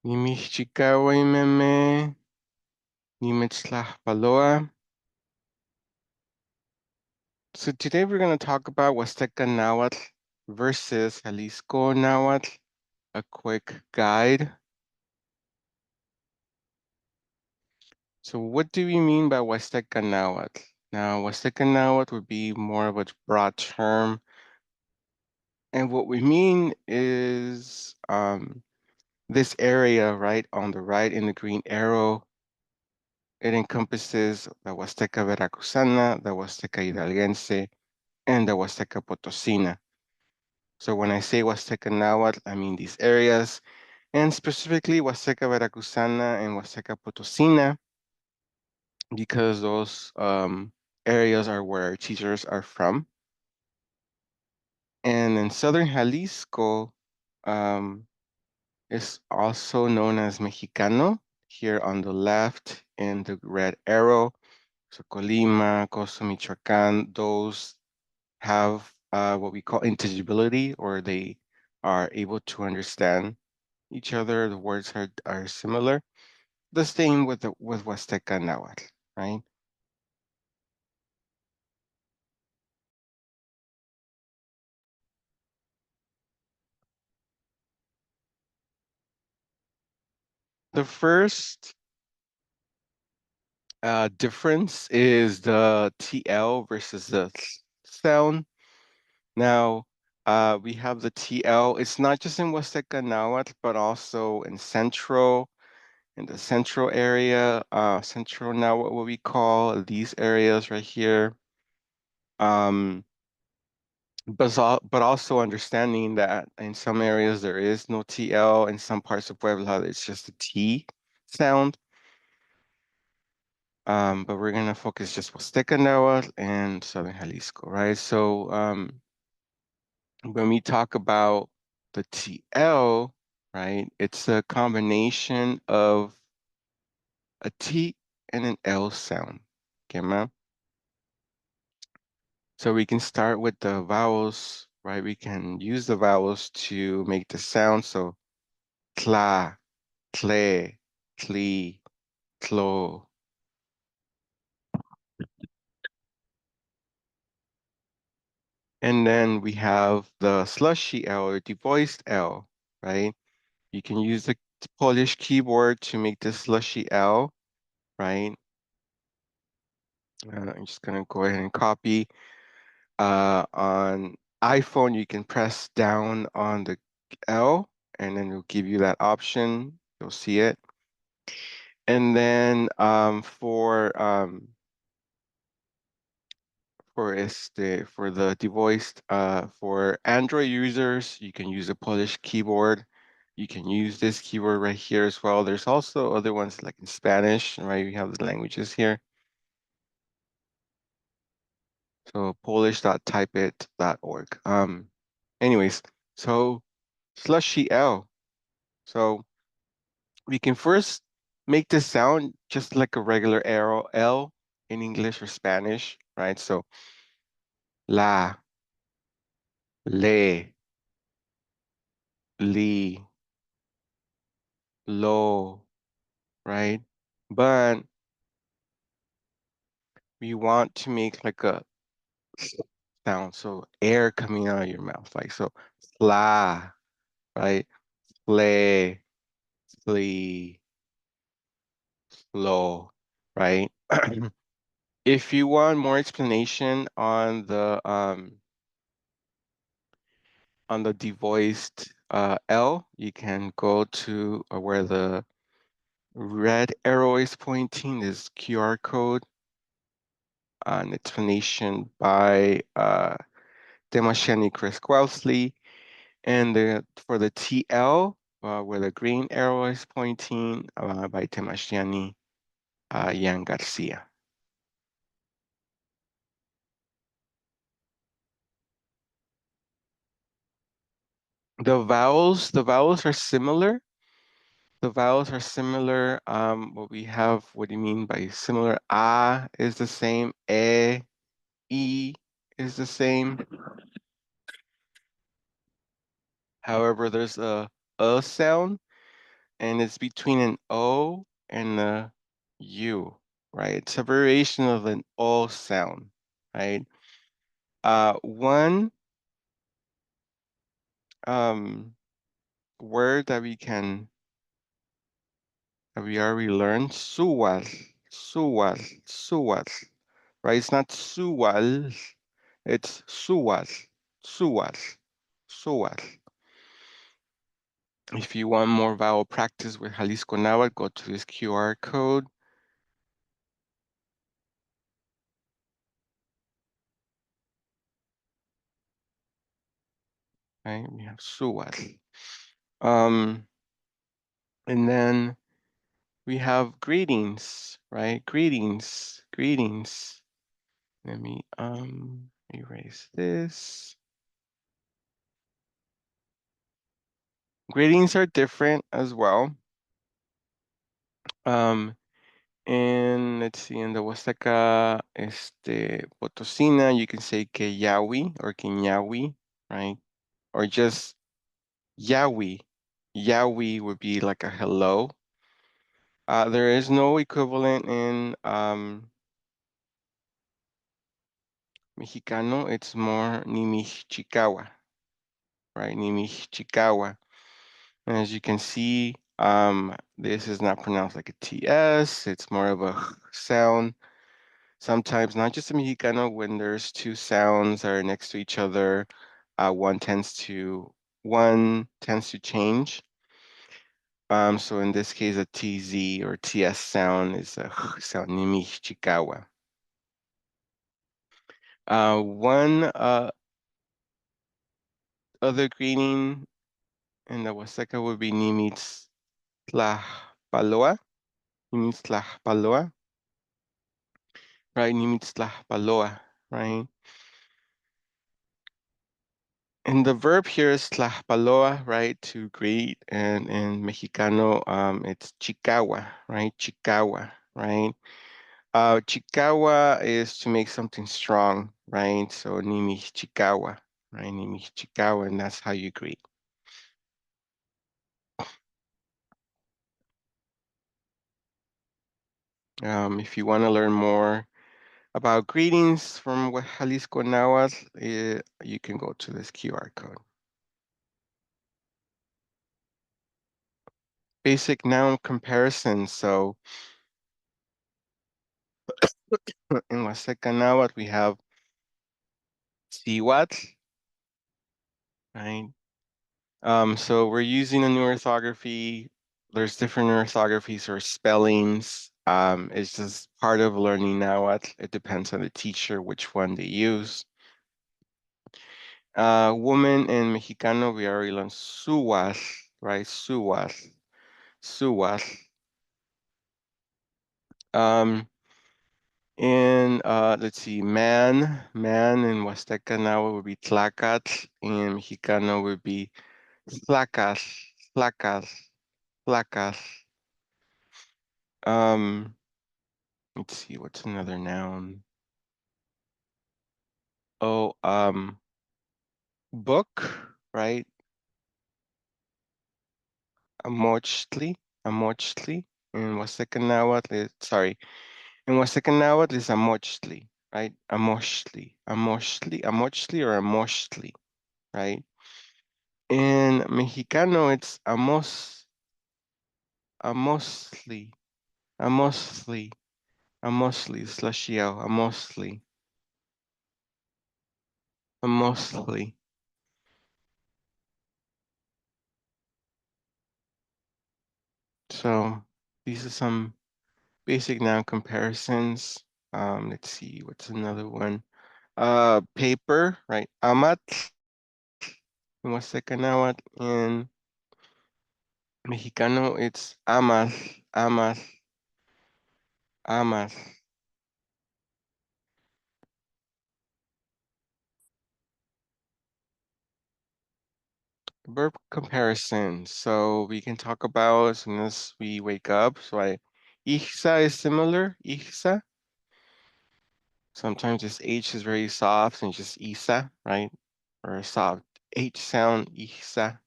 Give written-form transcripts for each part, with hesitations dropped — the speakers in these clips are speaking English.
Nimixchikahuimeme, Nimetzlahpaloa. So today we're going to talk about Huasteca Nahuatl versus Jalisco Nahuatl, a quick guide. So what do we mean by Huasteca Nahuatl? Now, Huasteca Nahuatl would be more of a broad term. And what we mean is this area right on the right in the green arrow. It encompasses the Huasteca Veracruzana, the Huasteca Hidalguense, and the Huasteca Potosina. So when I say Huasteca Nahuatl, I mean these areas, and specifically Huasteca Veracruzana and Huasteca Potosina, because those areas are where our teachers are from. And in southern Jalisco, is also known as Mexicano, here on the left in the red arrow. So Colima, Costa Michoacan, those have what we call intelligibility, or they are able to understand each other. The words are similar. The same with with Huasteca Nahuatl, right? The first difference is the TL versus the sound. Now, we have the TL. It's not just in Huasteca Nahuatl, but also in the central area, central Nahuatl, what we call these areas right here. But also understanding that in some areas there is no TL, in some parts of Puebla it's just a T sound. But we're gonna focus just Huasteca Nahuatl and Southern Jalisco, right? So when we talk about the TL, right, it's a combination of a T and an L sound. Okay, ma'am? So we can start with the vowels, right? We can use the vowels to make the sound. So tla, tle, tli, tlo. And then we have the slushy L or devoiced L, right? You can use the Polish keyboard to make the slushy L, right? I'm just gonna go ahead and copy. On iPhone, you can press down on the L and then it'll give you that option. You'll see it. And then for the devoiced for Android users, you can use a Polish keyboard. You can use this keyboard right here as well. There's also other ones like in Spanish, right? We have the languages here. So polish.typeit.org. Anyways, so slushy L. So we can first make this sound just like a regular arrow L in English or Spanish, right? So la, le, li, lo, right? But we want to make like a sound, so air coming out of your mouth, like so, sla, right? Sle, sli, slow, right? If you want more explanation on the devoiced L, you can go to where the red arrow is pointing, this QR code, an explanation by Demasheni Chris Quelsley. And for the TL, where the green arrow is pointing, by Temashani Yan Garcia. The vowels are similar. The vowels are similar. What we have, what do you mean by similar? A is the same. E is the same. However, there's a sound and it's between an O and a U, right? It's a variation of an O sound, right? One word that we already learned, suwal, suwal, suwal, right? It's not suwal, it's suwal, suwal, suwal. If you want more vowel practice with Jalisco Nahuatl, go to this QR code. Right, we have suwal. And then we have greetings, right? Greetings, greetings. Let me erase this. Greetings are different as well. And let's see, in the Huasteca Potosina, you can say que yawi or que ñawi, right? Or just yawi. Yawi would be like a hello. There is no equivalent in Mexicano. It's more Nimixchicawa, right? Nimixchicawa. And as you can see, this is not pronounced like a TS. It's more of a sound. Sometimes, not just in Mexicano, when there's two sounds that are next to each other, one tends to change. So in this case, a TZ or TS sound is a sound, Nimixchicawa. One other greeting in the Huasteca would be Nimitztlahpaloa. Nimitztlahpaloa. Right, Nimitztlahpaloa, right? And the verb here is tlahpaloa, right, to greet, and in Mexicano, it's chicawa, right? Chicawa, right? Chicawa is to make something strong, right? So Nimichikawa, right? Nimichikawa, and that's how you greet. If you want to learn more about greetings from Jalisco Nahuatl, you can go to this QR code. Basic noun comparison. So in Huasteca Nahuatl, we have Cihuatl, right? So we're using a new orthography. There's different orthographies or spellings. It's just part of learning Nahuatl. It depends on the teacher which one they use. Woman in Mexicano, we already learned suwas, right? Suwas, suwas. Let's see, man in Huasteca now would be tlacatl, in Mexicano would be tlacas, tlacas, tlacas. Um, let's see, what's another noun? Oh, book, right? Amochtli, amochtli. In Huasteca Nahuatl, sorry, in Huasteca Nahuatl is amochtli, right? Amochtli, amochtli, amochtli, or amochtli, right? In Mexicano, it's amosli, amosli, amosli, slashio, amosli, amosli. So these are some basic noun comparisons. Let's see, what's another one? Paper, right? Amat, Huasteca Nahuatl. In Mexicano, it's amas, amas, amas. Verb comparison. So we can talk about as soon as we wake up. So ihsa is similar, ihsa. Sometimes this H is very soft and just isa, right? Or a soft H sound, ihsa.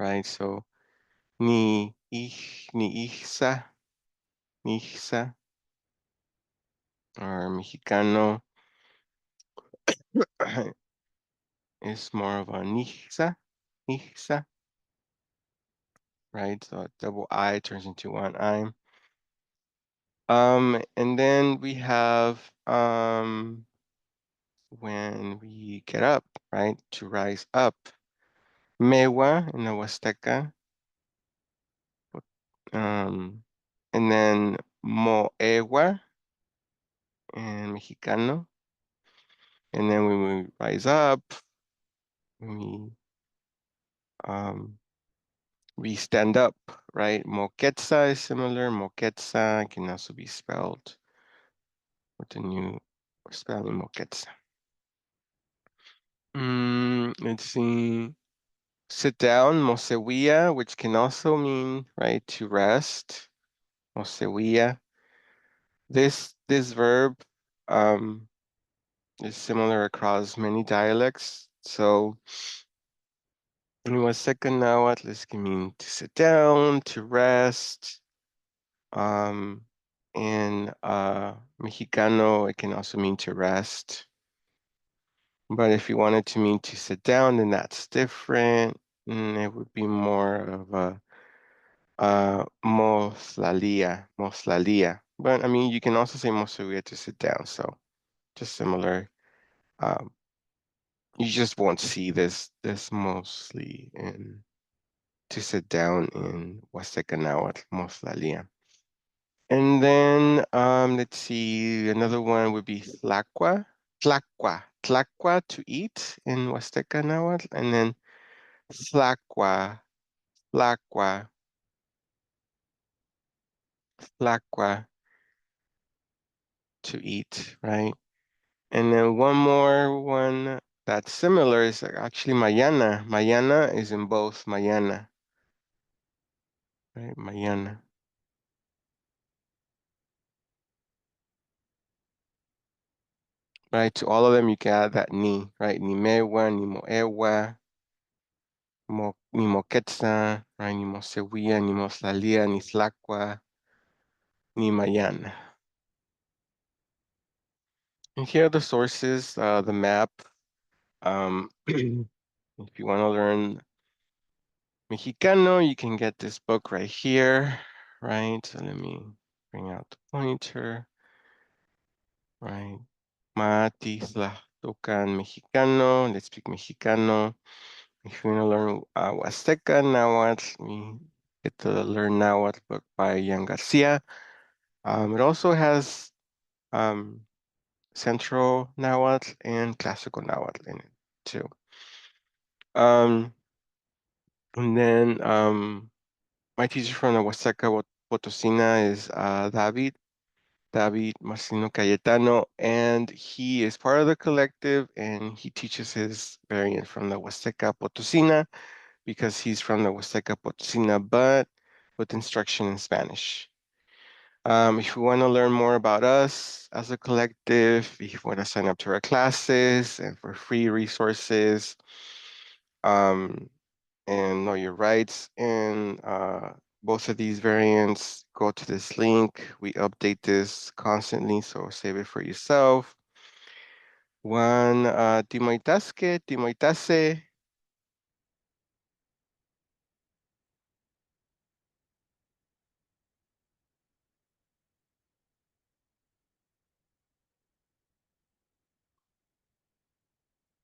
right? So ni ihsa, or Mexicano is more of a nihsa, right? So a double I turns into one I. And then we have when we get up, right? To rise up. Mewa in the Huasteca. And then moewa in Mexicano. And then when we rise up, we um we stand up, right? Moquetza is similar. Moquetza can also be spelled with the new spelling Moquetza. Let's see. Sit down, mosewia, which can also mean, right, to rest. Mosewia. This verb is similar across many dialects. So in Huasteca Nahuatl, this can mean to sit down, to rest. In Mexicano, it can also mean to rest. But if you wanted to mean to sit down, then that's different. It would be more of a moslalia. But I mean, you can also say mosuia to sit down, so just similar. Um, you just won't see this mostly in to sit down in Huasteca Nahuatl, moslalia. And then let's see, another one would be tlacua to eat in Huasteca Nahuatl, and then tlacua, tlacua, tlacua to eat, right? And then one more one that's similar is actually mañana. Mañana is in both mañana, right? Mañana. Right, to all of them you can add that ni, right? Ni mewa, ni moewa, ni moquetza, right? Ni mosewia, ni moslalia, ni tlacua, ni mañana. And here are the sources, the map. If you want to learn Mexicano, you can get this book right here, right? So let me bring out the pointer, right? Tocan Mexicano, let's speak Mexicano. If you want to learn Huasteca Nahuatl, we get to learn Nahuatl book by Yan Garcia. It also has Central Nahuatl and Classical Nahuatl in it too. And then my teacher from the Huasteca Potosina is David Marcino Cayetano, and he is part of the collective, and he teaches his variant from the Huasteca Potosina because he's from the Huasteca Potosina, but with instruction in Spanish. If you want to learn more about us as a collective, if you want to sign up to our classes and for free resources, um, and know your rights in both of these variants, go to this link. We update this constantly, so save it for yourself. One, timoitasque, timoitase.